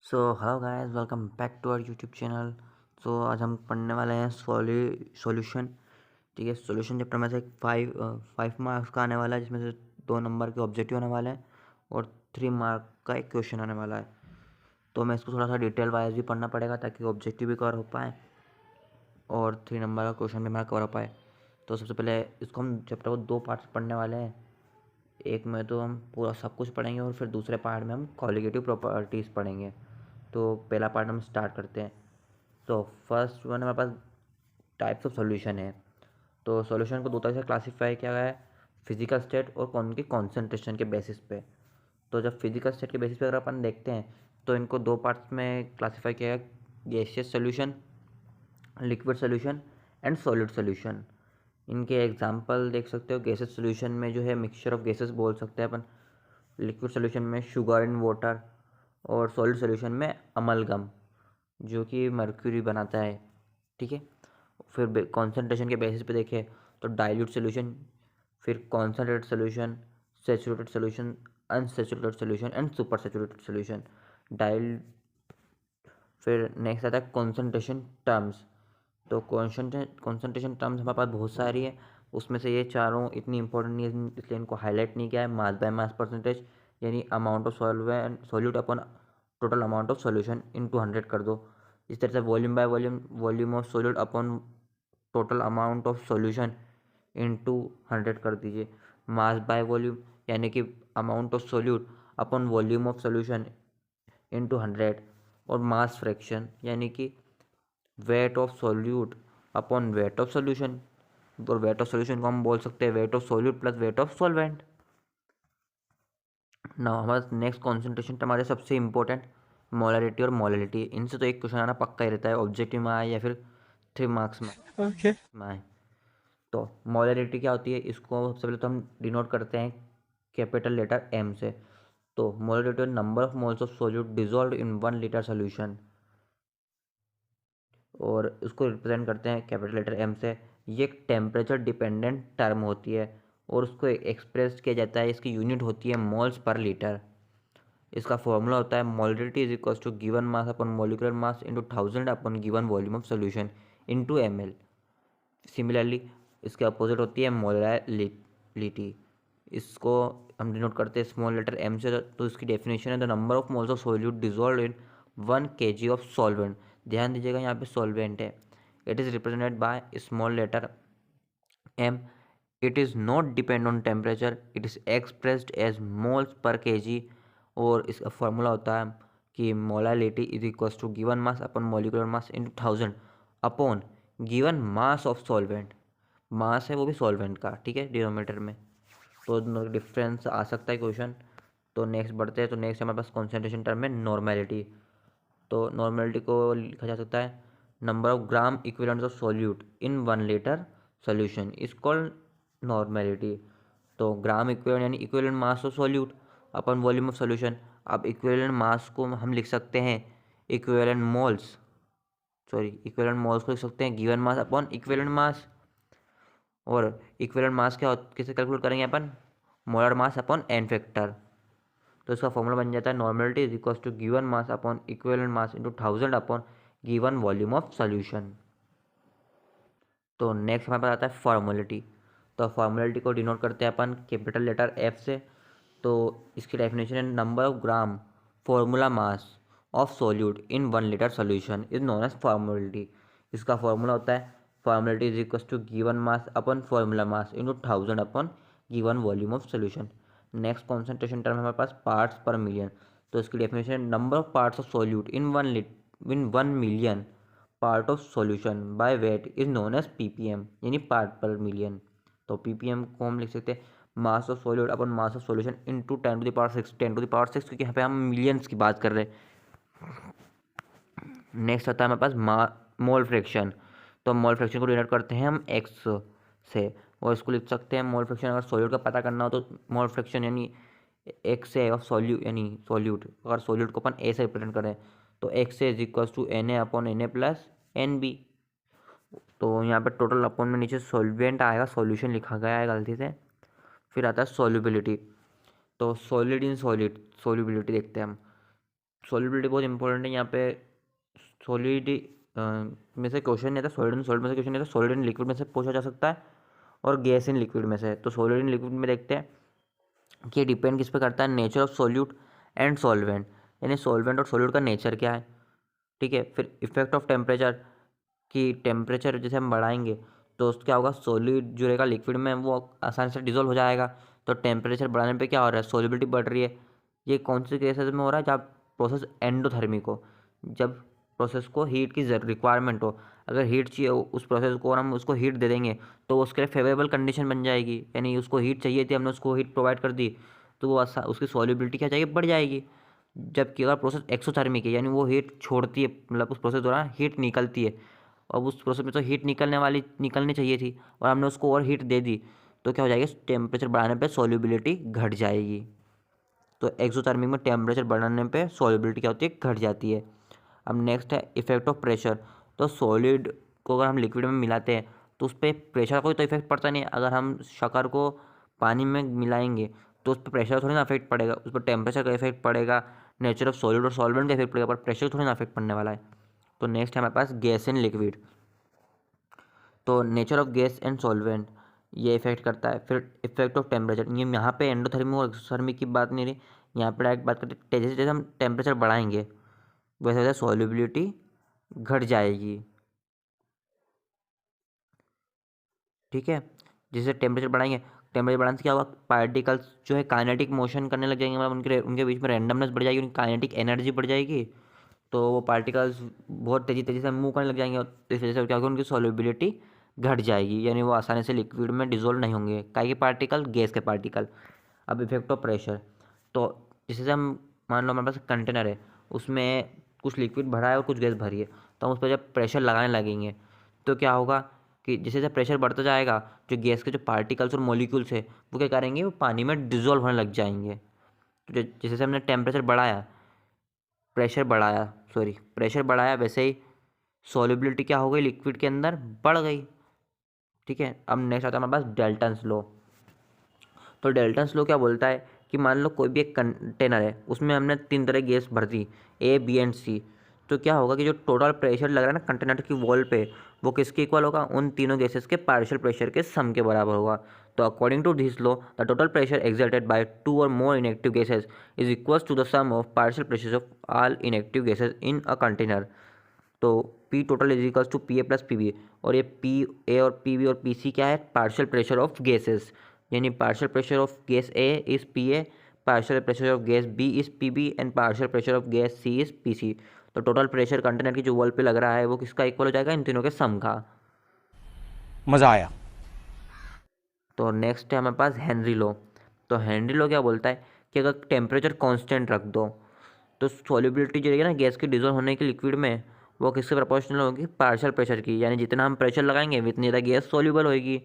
So hello guys, welcome back to our YouTube channel. So आज हम पढ़ने वाले हैं सॉल्यूशन। ठीक है, सॉल्यूशन चैप्टर में से फाइव मार्क्स का आने वाला है, जिसमें से 2 नंबर के ऑब्जेक्टिव आने वाले हैं और 3 मार्क का एक क्वेश्चन आने वाला है। तो मैं इसको थोड़ा सा डिटेल वाइज भी पढ़ना पड़ेगा ताकि ऑब्जेक्टिव भी कवर हो पाए और 3 नंबर का क्वेश्चन भी हमारा कवर हो पाए। तो सबसे पहले इसको हम चैप्टर को 2 पार्ट्स पढ़ने वाले हैं। एक में तो हम पूरा सब कुछ पढ़ेंगे और फिर दूसरे पार्ट में हम कॉलिगेटिव प्रॉपर्टीज़ पढ़ेंगे। तो पहला पार्ट हम स्टार्ट करते हैं। तो फर्स्ट वन हमारे पास टाइप्स ऑफ सॉल्यूशन है। तो सॉल्यूशन को 2 तरह से क्लासीफाई किया गया है, फिजिकल स्टेट और उनकी कॉन्सेंट्रेशन के बेसिस पे। तो जब फिजिकल स्टेट के बेसिस पे अगर अपन देखते हैं तो इनको 2 पार्ट्स में क्लासीफाई किया गया, gaseous solution, liquid solution and solid solution. इनके एग्जांपल देख सकते हो। गैसेस सॉल्यूशन में जो है मिक्सचर ऑफ गैसेस बोल सकते हैं अपन, लिक्विड सॉल्यूशन में शुगर इन वाटर, और सॉलिड सॉल्यूशन में अमलगम जो कि मर्क्यूरी बनाता है। ठीक है, फिर कॉन्सेंट्रेशन के बेसिस पे देखें तो डाइल्यूट सॉल्यूशन, फिर concentrated solution, saturated solution, unsaturated solution and super saturated solution. Dial फिर नेक्स्ट आता है कॉन्सेंट्रेशन टर्म्स। तो कॉन्सेंट्रेशन टर्म्स हमारे पास बहुत सारी है, उसमें से ये चारों इतनी इंपॉर्टेंट नहीं है इसलिए इनको हाईलाइट नहीं किया है। मास बाय मास परसेंटेज, यानी amount of solute upon total amount of solution into 100 कर दो। इस तरह से volume by volume, volume of solute upon total amount of solution into 100 कर दीजिए। मास बाय वॉल्यूम यानी कि amount of solute upon volume of solution into 100। और मास फ्रैक्शन यानी कि weight of solute upon weight of solution. और weight of solution को हम बोल सकते हैं weight of solute plus weight of solvent. ना हमारा नेक्स्ट कॉन्सेंट्रेशन हमारे सबसे इंपॉर्टेंट मोलरिटी और मोलरिटी। इनसे तो एक क्वेश्चन आना पक्का ही रहता है, ऑब्जेक्टिव में आए या फिर 3 मार्क्स में आए। तो मोलरिटी क्या होती है, इसको सबसे पहले तो हम डिनोट करते हैं कैपिटल लेटर एम से। तो molarity number of moles of solute dissolved in 1 litre solution, और उसको रिप्रेजेंट करते हैं कैपिटल लेटर एम से। ये एक टेम्परेचर डिपेंडेंट टर्म होती है और उसको एक्सप्रेस किया जाता है, इसकी यूनिट होती है मोल्स पर लीटर। इसका फॉर्मूला होता है molarity is equal to given mass upon molecular mass into 1000 upon given volume of solution into ml। Similarly इसके अपोजिट होती है मोलरिटी। इसको हम डिनोट करते हैं स्मॉल लेटर एम से। तो इसकी डेफिनेशन है the number of moles of solute dissolved in 1 kg of solvent. ध्यान दीजिएगा यहाँ पे सॉल्वेंट है। It is represented by small letter M. It is not depend on temperature, it is expressed as moles per kg। और इसका formula होता है कि molality is equal to given mass upon molecular mass into 1000 upon given mass of solvent. Mass है वो भी solvent का, ठीक है, डिनोमिनेटर में। तो डिफरेंस आ सकता है क्वेश्चन। तो नेक्स्ट बढ़ते हैं। तो नेक्स्ट हमारे पास कॉन्सेंट्रेशन टर्म है नॉर्मेलिटी। तो नॉर्मेलिटी को लिखा जा सकता है number of gram equivalent of solute in 1 litre solution is called normality. तो ग्राम इक्विवेलेंट यानी equivalent mass of solute upon volume of solution. अब इक्विवेलेंट मास को हम लिख सकते हैं equivalent moles, sorry equivalent moles को लिख सकते हैं गिवन मास अपॉन इक्विवेलेंट मास। और इक्विवेलेंट मास क्या कैसे कैलकुलेट करेंगे अपन, molar mass upon N factor. तो इसका फॉर्मूला बन जाता है normality is equal to given mass upon equivalent mass into 1000 upon given volume of solution. तो नेक्स्ट हमारे पास आता है फॉर्मूलिटी। तो फॉर्मूलिटी को डिनोट करते हैं अपन कैपिटल लेटर एफ से। तो इसकी डेफिनेशन है number of gram formula mass of solute in 1 litre solution is known as formality. इसका फॉर्मूला होता है formality is equal to given mass upon formula mass into 1000 upon given volume of solution. Next concentration term हमारे पास parts per million. तो इसकी definition है number of parts of solute in 1 million part of solution by weight is known as PPM, यानी part पर million. तो ppm को हम लिख सकते हैं mass of solute upon mass of solution into 10⁶, 10⁶, क्योंकि यहाँ पे हम मिलियंस की बात कर रहे हैं। नेक्स्ट आता है हमारे पास मोल फ्रैक्शन। तो मोल फ्रैक्शन को डिनोट करते हैं हम एक्स से, और इसको लिख सकते हैं मोल फ्रैक्शन अगर सॉल्यूट का पता करना हो तो मोल फ्रैक्शन यानी एक्स ए ऑफ सॉल्यूट, यानी सॉल्यूट अगर सॉल्यूट को अपन ए से रिप्रेजेंट करें तो X A is equal to N A upon N A plus N B. तो यहाँ पे टोटल अपॉन में नीचे सॉल्वेंट आएगा, सॉल्यूशन लिखा गया है गलती से। फिर आता है सॉल्युबिलिटी। तो सॉलिड इन सॉलिड सॉल्युबिलिटी देखते हैं हम। सॉलिबिलिटी बहुत इंपॉर्टेंट है यहाँ पे। सॉलिड में से क्वेश्चन नहीं आता, सॉलिड में से क्वेश्चन नहीं आता, सॉलिड इन लिक्विड में से पूछा जा सकता है और गैस इन लिक्विड में से। तो सॉलिड इन लिक्विड में देखते हैं कि डिपेंड किस पे करता है, nature of solute and solvent, यानी सॉल्वेंट और सॉल्यूट का नेचर क्या है। ठीक है, फिर इफेक्ट ऑफ टेम्परेचर, कि टेम्परेचर जैसे हम बढ़ाएंगे तो उसका क्या होगा, सॉलिड जो रहेगा लिक्विड में वो आसानी से डिजोल्व हो जाएगा। तो टेम्परेचर बढ़ाने पे क्या हो रहा है, सॉलिबिलिटी बढ़ रही है। ये कौन से केसेस में हो रहा है, जब प्रोसेस एंडोथर्मिक हो, जब प्रोसेस को हीट की रिक्वायरमेंट हो। अगर हीट चाहिए उस प्रोसेस को और हम उसको हीट दे देंगे तो उसके लिए फेवरेबल कंडीशन बन जाएगी, यानी उसको हीट चाहिए थी, हमने उसको हीट प्रोवाइड कर दी तो वो उसकी सॉलिबिलिटी क्या जाएगी, बढ़ जाएगी। जबकि अगर प्रोसेस एक्सोथर्मिक है, यानी वो हीट छोड़ती है, मतलब उस प्रोसेस दौरान हीट निकलती है, अब उस प्रोसेस में तो हीट निकलनी चाहिए थी और हमने उसको और हीट दे दी, तो क्या हो जाएगा, टेम्परेचर बढ़ाने पे सॉल्युबिलिटी घट जाएगी। तो एक्सोथर्मिक में टेम्परेचर बढ़ाने पे सॉल्युबिलिटी क्या होती है, घट जाती है। अब नेक्स्ट है इफेक्ट ऑफ प्रेशर। तो सॉलिड को अगर हम लिक्विड में मिलाते हैं तो उस पर प्रेशर का कोई तो इफेक्ट पड़ता नहीं है। अगर हम शक्कर को पानी में मिलाएंगे तो उस पर प्रेशर थोड़ी ना इफेक्ट पड़ेगा, उस पर टेम्परेचर का इफेक्ट पड़ेगा, नेचर ऑफ सॉलिड और सॉल्वेंट का इफेक्ट पड़ेगा, पर प्रेशर थोड़ी ना इफेक्ट पड़ने वाला है। तो नेक्स्ट है हमारे पास गैस इन लिक्विड। तो nature of gas and solvent ये इफेक्ट करता है। फिर इफेक्ट ऑफ टेम्परेचर, ये यहाँ पे एंडोथर्मिक और एक्सोथर्मिक की बात नहीं रही, यहाँ पे डायरेक्ट बात करते हैं, जैसे जैसे हम टेम्परेचर बढ़ाएंगे वैसे वैसे सॉल्युबिलिटी घट जाएगी। ठीक है, जैसे टेम्परेचर बढ़ाएंगे, टेम्परेचर बढ़ाने से क्या होगा, पार्टिकल्स जो है काइनेटिक मोशन करने लग जाएंगे, मतलब उनके उनके बीच में रैंडमनेस बढ़ जाएगी, उनकी काइनेटिक एनर्जी बढ़ जाएगी। तो वो पार्टिकल्स बहुत तेज़ी तेज़ी से मूव करने लग जाएंगे और इस वजह से क्या होगा, उनकी सॉल्युबिलिटी घट जाएगी, यानी वो आसानी से लिक्विड में डिजोल्व नहीं होंगे। काय के पार्टिकल, गैस के पार्टिकल। अब इफेक्ट ऑफ प्रेशर, तो जैसे हम मान लो हमारे पास कंटेनर है, उसमें कुछ लिक्विड भरा है और कुछ गैस भरी है, तो हम उस पर जब प्रेशर लगाने लगेंगे तो क्या होगा कि जैसे जैसे प्रेशर बढ़ता जाएगा, जो गैस के जो पार्टिकल्स और मॉलिक्यूल्स है वो क्या करेंगे, वो पानी में डिजोल्व होने लग जाएंगे। तो जैसे जैसे हमने टेम्परेचर बढ़ाया, प्रेशर बढ़ाया, वैसे ही सॉल्युबिलिटी क्या हो गई, लिक्विड के अंदर बढ़ गई। ठीक है, अब नेक्स्ट आता है हमारे पास डेल्टन्स लॉ। तो डेल्टन्स लॉ क्या बोलता है कि मान लो कोई भी एक कंटेनर है, उसमें हमने 3 तरह की गैस भर दी, ए बी एंड सी। तो क्या होगा कि जो टोटल प्रेशर लग रहा है ना कंटेनर की वॉल पे, वो किसके इक्वल होगा, उन तीनों गैसेस के पार्शियल प्रेशर के सम के बराबर होगा। तो according to this law the total pressure exerted by 2 और more inactive gases is equals to the sum of partial pressures of all inactive gases in a container. तो P total is equals to P A plus P B, और ये P A और P B और P C क्या है, partial pressure of gases, यानी partial pressure of gas A is P A, partial pressure of gas B is P B and partial pressure of gas C is P C. तो total pressure container की जो wall पे लग रहा है वो किसका इक्वल हो जाएगा, इन तीनों के सम का। मजा आया। तो नेक्स्ट है हमारे पास हेनरी लॉ। तो हेनरी लॉ क्या बोलता है कि अगर टेम्परेचर कांस्टेंट रख दो तो सॉल्युबिलिटी जो रहेगी ना गैस की डिजोल्व होने की लिक्विड में, वो किससे प्रोपोर्शनल होगी, पार्शियल प्रेशर की, यानी जितना हम प्रेशर लगाएंगे उतनी ज़्यादा गैस सॉल्युबल होगी।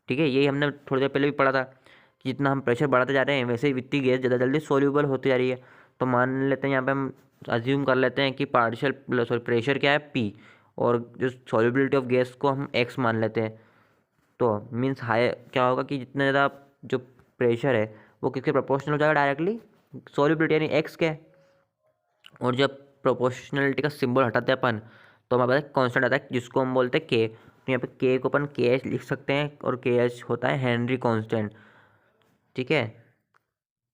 ठीक है, यही हमने थोड़ी देर पहले भी पढ़ा था कि जितना हम प्रेशर बढ़ाते जा रहे हैं वैसे ही इतनी गैस ज़्यादा जल्दी सॉल्युबल होती जा रही है। तो मान लेते हैं यहाँ पे हम अज्यूम कर लेते हैं कि पार्शियल सॉरी प्रेशर क्या है पी, और जो सॉल्युबिलिटी ऑफ गैस को हम एक्स मान लेते हैं। तो मीन्स हाई क्या होगा कि जितना ज़्यादा जो प्रेशर है वो किसके प्रोपोर्शनल हो जाएगा, डायरेक्टली सॉल्युबिलिटी यानी एक्स के। और जब प्रोपोर्शनलिटी का सिंबल हटाते हैं अपन तो हमारे पास कांस्टेंट आता है जिसको हम बोलते हैं के। तो यहाँ पे के को अपन के एच लिख सकते हैं, और के एच होता है हेनरी कांस्टेंट। ठीक है,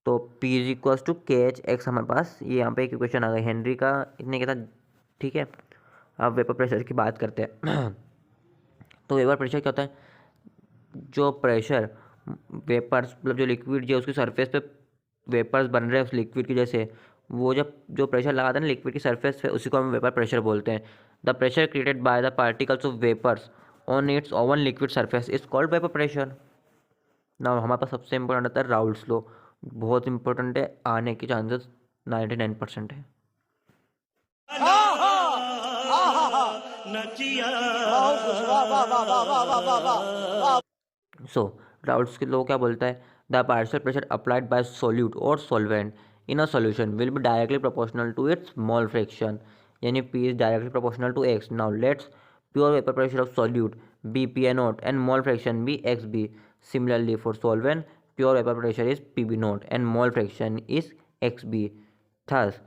तो पी इज इक्वल्स टू के एच एक्स, हमारे पास ये यहाँ पे एक इक्वेशन आ गई हेनरी का इतने के साथ। ठीक है, अब वेपर प्रेशर की बात करते हैं। तो वेपर प्रेशर क्या होता है, जो प्रेशर वेपर्स मतलब जो लिक्विड जो उसकी सरफेस पे वेपर्स बन रहे हैं उस लिक्विड की, जैसे वो जब जो प्रेशर लगाते हैं ना लिक्विड की सरफेस पे, उसी को हम वेपर प्रेशर बोलते हैं। The pressure created by the particles of vapours on its own liquid surface is called vapour pressure. ना हमारे पास सबसे इंपॉर्टेंट आता है राउल्ट्स लॉ, बहुत इंपॉर्टेंट है, आने के चांसेस 99% है। सो राउल्ट्स के लॉ क्या बोलता है, the partial pressure applied by solute और solvent in a solution will be directly proportional to its mole fraction, यानी P is directly proportional to X. Now let's pure vapour pressure of solute be P A nought and mole fraction be X B. Similarly for solvent pure vapour pressure is P B nought and mole fraction is X B. Thus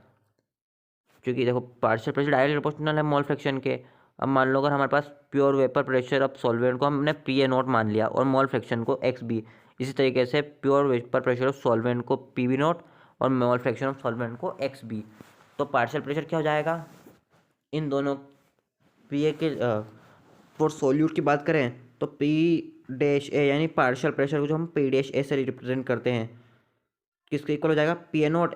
क्योंकि देखो partial pressure direct proportional है mole fraction के। अब मान लो अगर हमारे पास pure vapour pressure of solvent को हमने पी ए नॉट मान लिया और मोल फ्रैक्शन को एक्स बी, इसी तरीके से pure vapour pressure of solvent को पी बी नॉट और मोल फ्रैक्शन ऑफ सॉल्वेंट को एक्स बी। तो पार्शियल प्रेशर क्या हो जाएगा इन दोनों पी ए के फॉर सोल्यूट की बात करें तो पी डैश ए यानी पार्शियल प्रेशर को जो हम पी डैश ए से रिप्रेजेंट करते हैं किसके इक्वल हो जाएगा, पी ए नॉट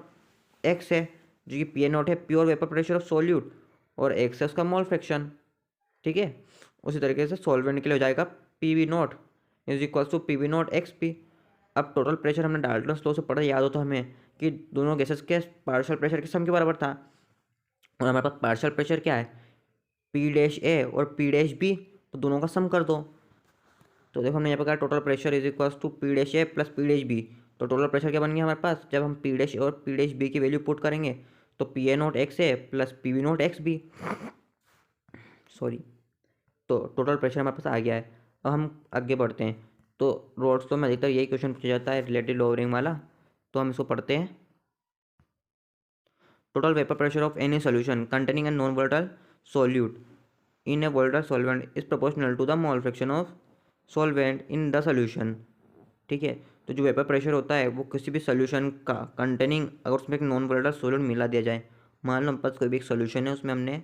एक्स है जो कि पी ए नॉट है pure vapour pressure of solute और एक्स है उसका मोल फ्रैक्शन। ठीक है, उसी तरीके से सॉल्वेंट के लिए हो जाएगा P V not is equal to P V not X P. अब टोटल प्रेशर हमने डाल्टन्स लॉ से पढ़ा, याद हो तो हमें कि दोनों गैसेस के पार्शियल प्रेशर के सम के बराबर था और हमारे पास पार्शियल प्रेशर क्या है पी डैश ए और पी डैश बी, तो दोनों का सम कर दो। तो देखो हमने यहाँ पे कहा total pressure is equal to P dash A plus P dash B. तो टोटल प्रेशर क्या बन गया हमारे पास, जब हम पी डैश ए और पी डैश बी की वैल्यू पुट करेंगे तो P A not X A plus P V not X B, sorry. तो टोटल प्रेशर हमारे पास आ गया है। अब हम आगे बढ़ते हैं। तो रोड्स तो में अधिकतर यही क्वेश्चन पूछा जाता है रिलेटिव लोअरिंग वाला, तो हम इसको पढ़ते हैं। Total vapour pressure of any solution containing a non volatile solute in a volatile solvent is proportional to the mole fraction of solvent in the solution. ठीक है, तो जो वेपर प्रेशर होता है वो किसी भी सोल्यूशन का कंटेनिंग अगर उसमें एक नॉन वोलेटाइल सोल्यूट मिला दिया जाए, मान लो हम पास कोई भी एक सोल्यूशन है उसमें हमने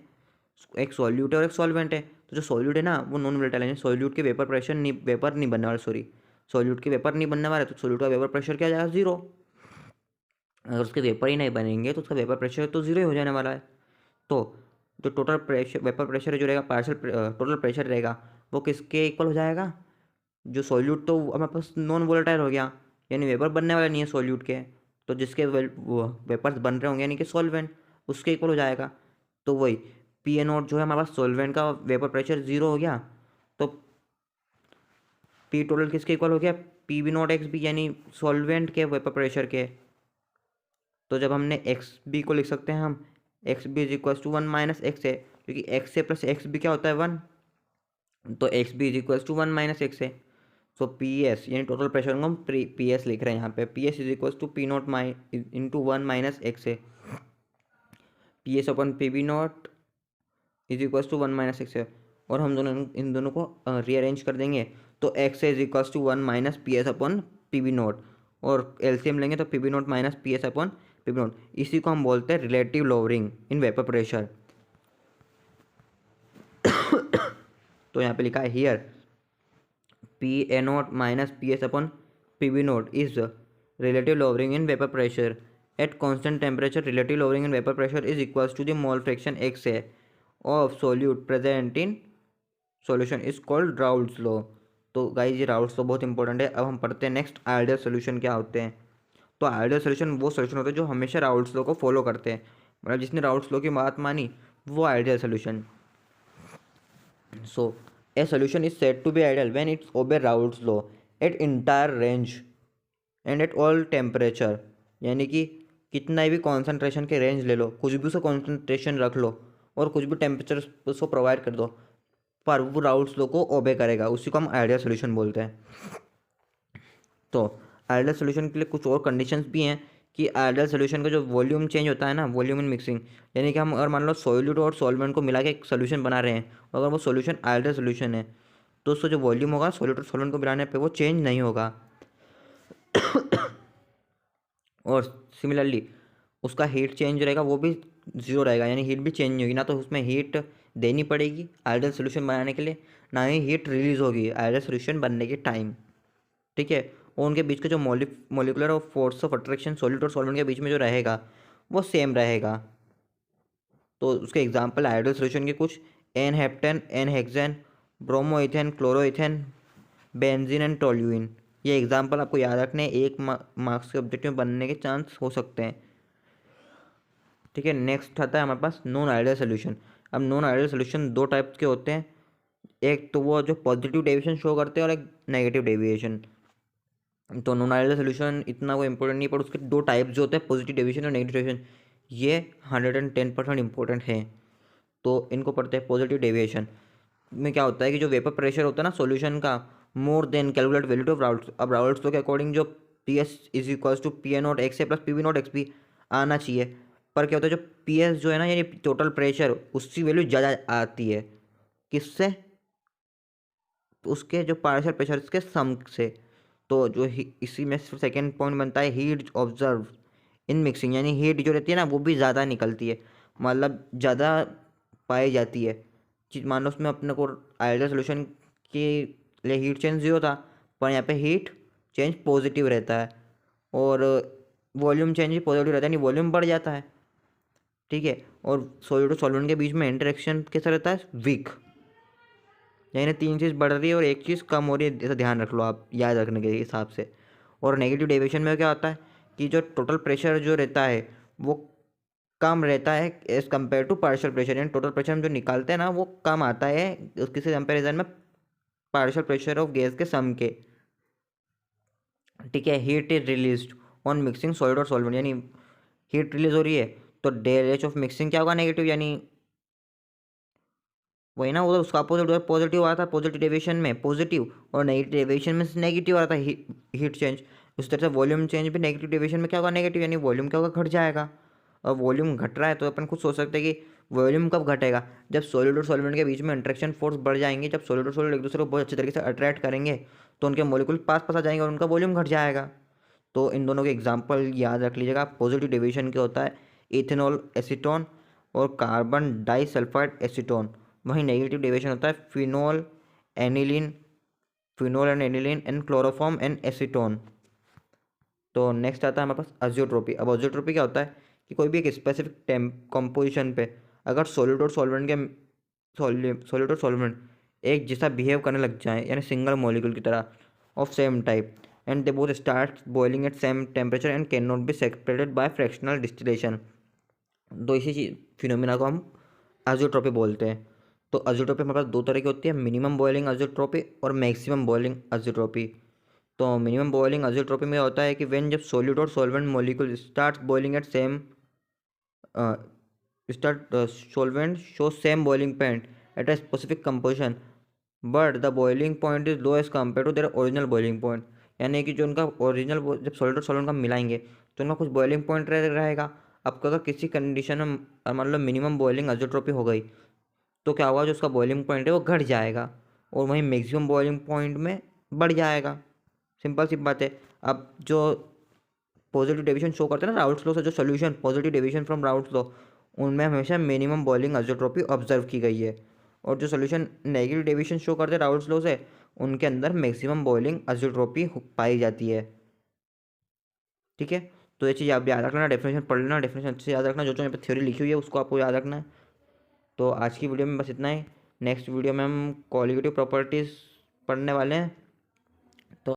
एक सॉल्यूट है और एक सॉल्वेंट है, तो जो सॉल्यूट है ना वो नॉन वोलेटाइल है, सॉल्यूट के वेपर नहीं बनने वाला, सॉरी सॉल्यूट के वेपर नहीं बनने वाला, तो सॉल्यूट का वेपर प्रेशर क्या आ जाएगा, जीरो। अगर उसके वेपर ही नहीं बनेंगे तो उसका वेपर प्रेशर तो जीरो ही हो जाने वाला है। तो जो टोटल प्रेशर वेपर प्रेशर जो रहेगा पार्शियल टोटल प्रेशर रहेगा वो किसके इक्वल हो जाएगा, जो सॉल्यूट तो हमारे पास नॉन वोलेटाइल हो गया यानी वेपर बनने वाला नहीं है सॉल्यूट के, तो जिसके वेपर्स बन रहे होंगे यानी कि सॉल्वेंट उसके इक्वल हो जाएगा। तो वही पी ए नॉट जो है हमारे पास सॉल्वेंट का वेपर प्रेशर जीरो हो गया, तो पी टोटल किसके इक्वल हो गया, P B not X B यानी सॉल्वेंट के वेपर प्रेशर के। तो जब हमने एक्स बी को लिख सकते हैं हम X B is equal to one minus X है, क्योंकि X A plus X B क्या होता है वन, तो X B is equal to one minus X है। सो पी एस यानी टोटल प्रेशर को हम पी एस लिख रहे हैं यहाँ पे, P S is equal to P nought into one minus X है, P S upon P B not is equal to one minus X है। और हम दोनों इन दोनों को रीअरेंज कर देंगे तो X is equal to one minus P S upon P B not, और एलसीएम लेंगे तो P B not minus P S upon P B not, इसी को हम बोलते हैं relative lowering in vapour pressure. तो यहाँ पे लिखा है here P A not minus P S upon P B not is relative lowering in vapor pressure at constant temperature. Relative lowering in vapor pressure is equals to the mole fraction XA of solute present in solution is called Raoult's law. तो guys ये Raoult's law बहुत important है। अब हम पढ़ते हैं next ideal solution क्या होते हैं। तो आइडियल सोल्यूशन वो सोल्यूशन होते हैं जो हमेशा राउल्ट्स लॉ को फॉलो करते हैं, मतलब जिसने राउल्ट्स लॉ की बात मानी वो ideal solution. So a solution is said to be ideal when it's obey Raoult's law at entire range and at all temperature, यानी कि कितना भी कॉन्सेंट्रेशन के रेंज ले लो, कुछ भी उसका कॉन्सेंट्रेशन रख लो और कुछ भी टेम्परेचर उसको प्रोवाइड कर दो, पर वो राउल्ट्स लॉ को ओबे करेगा, उसी को हम आइडियल सोल्यूशन बोलते हैं। तो आइडियल सोल्यूशन के लिए कुछ और कंडीशंस भी हैं कि आइडियल सोल्यूशन का जो वॉल्यूम चेंज होता है ना, वॉल्यूम इन मिक्सिंग, यानी कि हम अगर मान लो सॉल्यूट और सॉल्वेंट को मिला के एक सोल्यूशन बना रहे हैं, अगर वो सोल्यूशन आइडियल सोल्यूशन है तो उसका जो वॉल्यूम होगा सॉल्यूट और सॉल्वेंट को मिलाने पर वो चेंज नहीं होगा। और सिमिलरली उसका हीट चेंज रहेगा वो भी जीरो रहेगा, यानी हीट भी चेंज नहीं होगी, ना तो उसमें हीट देनी पड़ेगी आइडियल सोल्यूशन बनाने के लिए, ना ही हीट रिलीज होगी आइडियल सोल्यूशन बनने के टाइम। ठीक है, और उनके बीच का जो मोलिकुलर और फोर्स ऑफ अट्रैक्शन सॉल्यूट और सॉल्वेंट के बीच में जो रहेगा वो सेम रहेगा। तो उसके एग्जांपल आइडियल सोल्यूशन के कुछ N heptane, N hexane, bromoethane, chloroethane, benzene and toluene, ये एग्जाम्पल आपको याद रखने हैं, एक मार्क्स के ऑब्जेक्टिव बनने के चांस हो सकते हैं। ठीक है, नेक्स्ट आता है हमारे पास नॉन आइडियल सोल्यूशन। अब नॉन आइडियल सोल्यूशन दो टाइप के होते हैं, एक तो वो जो पॉजिटिव डेविएशन शो करते हैं और एक नेगेटिव डेविएशन। तो नॉन आइडियल सोल्यूशन इतना वो इंपॉर्टेंट नहीं, पर उसके दो टाइप जो होते हैं पॉजिटिव डेविएशन और नेगेटिव डेविएशन, ये 110% इंपॉर्टेंट है। तो इनको पढ़ते हैं। पॉजिटिव डेविएशन में क्या होता है कि जो वेपर प्रेशर होता है ना सॉल्यूशन का more than calculate value of Raoult's. अब राउल्ट्स लॉ के अकॉर्डिंग जो P S is equals to P A not X A plus P B not X B आना चाहिए, पर क्या होता है, जो पीएस जो है ना, यानी टोटल प्रेशर, उसकी वैल्यू ज़्यादा आती है। किससे? उसके जो पार्शियल प्रेशर के सम से। तो जो इसी में सेकेंड पॉइंट बनता है हीट ऑब्जर्व इन मिक्सिंग, यानी हीट जो रहती है ना वो भी ज़्यादा निकलती है, मतलब ज़्यादा पाई जाती है। मान लो उसमें अपने को आइडियल सोल्यूशन के लिए हीट चेंज 0 था, पर यहाँ पे हीट चेंज पॉजिटिव रहता है, और वॉल्यूम चेंज भी पॉजिटिव रहता है, यानी वॉल्यूम बढ़ जाता है। ठीक है, और सॉलिड और सॉल्वेंट के बीच में इंटरेक्शन कैसा रहता है? वीक। यानी 3 चीज़ बढ़ रही है और एक चीज़ कम हो रही है, ऐसा ध्यान रख लो आप याद रखने के हिसाब से। और नेगेटिव डेविएशन में क्या होता है कि जो टोटल प्रेशर जो रहता है वो कम रहता है as compare to partial pressure, यानी टोटल प्रेशर हम जो निकालते हैं ना वो कम आता है उसके से कंपेरिजन में पार्शियल प्रेशर ऑफ गैस के सम के। ठीक है, heat is release on mixing solid और सॉल्वेंट, यानी हीट रिलीज हो रही है तो डेल एच ऑफ मिक्सिंग क्या होगा? नेगेटिव, यानी वही ना, वो तो उसका अपोजिट पॉजिटिव आ रहा था पॉजिटिव डेविएशन में पॉजिटिव, और नेगेटिव डेविएशन में नेगेटिव आ रहा था हीट चेंज। उस तरह से वॉल्यूम चेंज भी नेगेटिव डेविएशन में क्या होगा? नेगेटिव, यानी वॉल्यूम क्या होगा? घट जाएगा। और वॉल्यूम घट रहा है तो अपन खुद सोच सकते हैं कि वॉल्यूम कब घटेगा? जब सॉलिड और सॉल्वेंट के बीच में इंट्रैक्शन फोर्स बढ़ जाएंगे, जब सॉलिड और सॉलिड एक दूसरे को बहुत अच्छे तरीके से अट्रैक्ट करेंगे तो उनके मॉलिक्यूल पास पास आ जाएंगे और उनका वॉल्यूम घट जाएगा। तो इन दोनों के एग्जाम्पल याद रख लीजिएगा। पॉजिटिव डेविएशन क्या होता है? इथेनॉल एसीटोन और कार्बन डाइसल्फाइड एसीटोन। वहीं नेगेटिव डेविएशन होता है phenol aniline, phenol and aniline and chloroform and acetone. तो नेक्स्ट आता है हमारे पास अजियोट्रोपी। अब अजियोट्रोपी क्या होता है कि कोई भी एक स्पेसिफिक कंपोजिशन पे अगर सॉलिड और सॉल्वेंट के सॉलिड और सॉल्वेंट एक जैसा बिहेव करने लग जाए, यानी सिंगल मॉलिक्यूल की तरह of same type, and they both start boiling at same temperature and can not be separated by fractional distillation, तो इसी चीज फिनोमिना को हम अजियोट्रोपी बोलते हैं। तो अजियोट्रोपी हमारे पास दो तरह की होती है, मिनिमम बॉइलिंग अजियोट्रोपी और मैक्सिमम बॉइलिंग अजियोट्रोपी। तो मिनिमम बॉइलिंग अजियोट्रोपी में होता है कि व्हेन जब सॉलिड और solvent molecule start boiling at same solvent shows same boiling point at a specific composition, but the boiling point is low as compared to their original boiling point, यानी कि जो उनका ओरिजिनल जब solid और solvent का मिलाएंगे तो उनका कुछ बॉइलिंग पॉइंट रहेगा। अब अगर किसी कंडीशन में मान लो मिनिमम बॉइलिंग अजियोट्रोपी हो गई तो क्या होगा? जो उसका बॉइलिंग पॉइंट है वो घट जाएगा और वहीं मैक्सिमम बॉइलिंग पॉइंट में बढ़ जाएगा। सिंपल सी बात है। अब जो पॉजिटिव डेविएशन शो करते हैं ना राउल्ट्स लॉ से, जो solution positive deviation from Raoult's law, उनमें हमेशा मिनिमम बॉइलिंग अजियोट्रोपी ऑब्जर्व की गई है, और जो सोल्यूशन नेगेटिव डेविएशन शो करते हैं राउल्ट्स लॉ से, उनके अंदर मैक्सिमम बॉइलिंग अजियोट्रोपी पाई जाती है। ठीक है, तो ये चीज़ आप याद रखना, डेफिनेशन पढ़ लेना, डेफिनेशन अच्छे से याद रखना, जो जो यहाँ पे थ्योरी लिखी हुई है उसको आपको याद रखना है। तो आज की वीडियो में बस इतना ही। नेक्स्ट वीडियो में हम कॉलिगेटिव प्रॉपर्टीज़ पढ़ने वाले हैं।